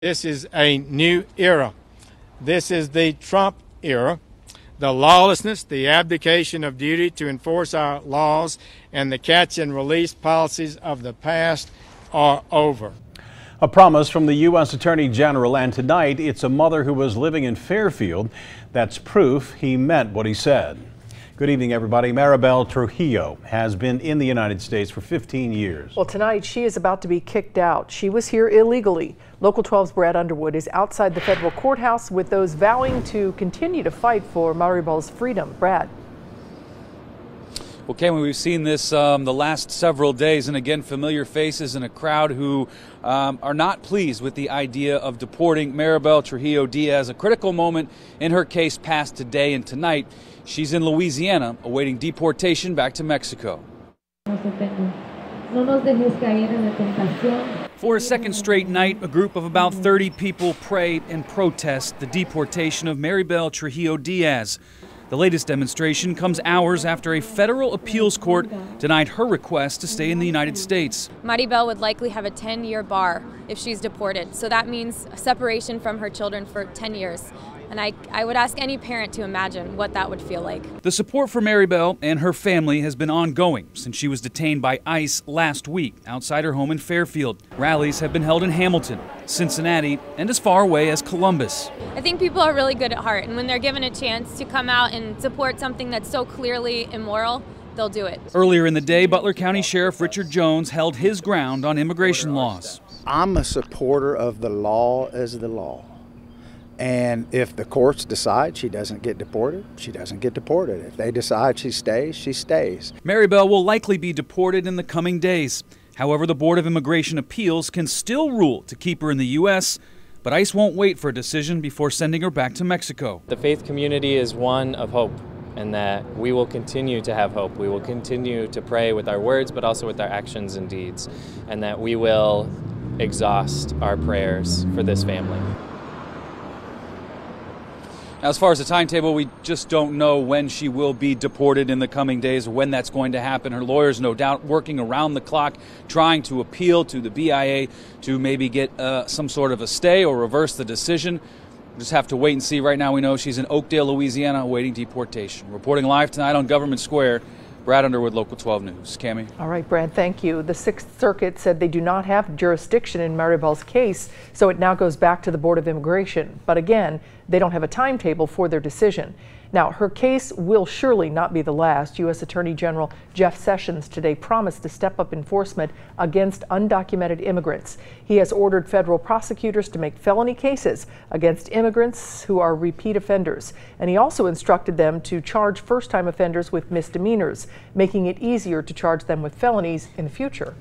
This is a new era. This is the Trump era. The lawlessness, the abdication of duty to enforce our laws, and the catch and release policies of the past are over. A promise from the U.S. Attorney General, and tonight it's a mother who was living in Fairfield. That's proof he meant what he said. Good evening, everybody. Maribel Trujillo has been in the United States for 15 years. Well, tonight she is about to be kicked out. She was here illegally. Local 12's Brad Underwood is outside the federal courthouse with those vowing to continue to fight for Maribel's freedom. Brad. Well, Kemme, we've seen this the last several days, and again, familiar faces in a crowd who are not pleased with the idea of deporting Maribel Trujillo Diaz. A critical moment in her case passed today, and tonight she's in Louisiana awaiting deportation back to Mexico. For a second straight night, a group of about 30 people pray and protest the deportation of Maribel Trujillo Diaz. The latest demonstration comes hours after a federal appeals court denied her request to stay in the United States. Maribel would likely have a 10-year bar if she's deported, so that means a separation from her children for 10 years. And I would ask any parent to imagine what that would feel like. The support for Maribel and her family has been ongoing since she was detained by ICE last week outside her home in Fairfield. Rallies have been held in Hamilton, Cincinnati, and as far away as Columbus. I think people are really good at heart, and when they're given a chance to come out and support something that's so clearly immoral, they'll do it. Earlier in the day, Butler County Sheriff Richard Jones held his ground on immigration laws. I'm a supporter of the law as the law. And if the courts decide she doesn't get deported, she doesn't get deported. If they decide she stays, she stays. Maribel will likely be deported in the coming days. However, the Board of Immigration Appeals can still rule to keep her in the U.S., but ICE won't wait for a decision before sending her back to Mexico. The faith community is one of hope, and that we will continue to have hope. We will continue to pray with our words, but also with our actions and deeds, and that we will exhaust our prayers for this family. As far as the timetable, we just don't know when she will be deported in the coming days, when that's going to happen. Her lawyers, no doubt, working around the clock, trying to appeal to the BIA to maybe get some sort of a stay or reverse the decision. We'll just have to wait and see. Right now we know she's in Oakdale, Louisiana, awaiting deportation. Reporting live tonight on Government Square, Brad Underwood, Local 12 News. Kemme. All right, Brad, thank you. The Sixth Circuit said they do not have jurisdiction in Maribel's case, so it now goes back to the Board of Immigration. But again, they don't have a timetable for their decision. Now, her case will surely not be the last. U.S. Attorney General Jeff Sessions today promised to step up enforcement against undocumented immigrants. He has ordered federal prosecutors to make felony cases against immigrants who are repeat offenders. And he also instructed them to charge first-time offenders with misdemeanors, making it easier to charge them with felonies in the future.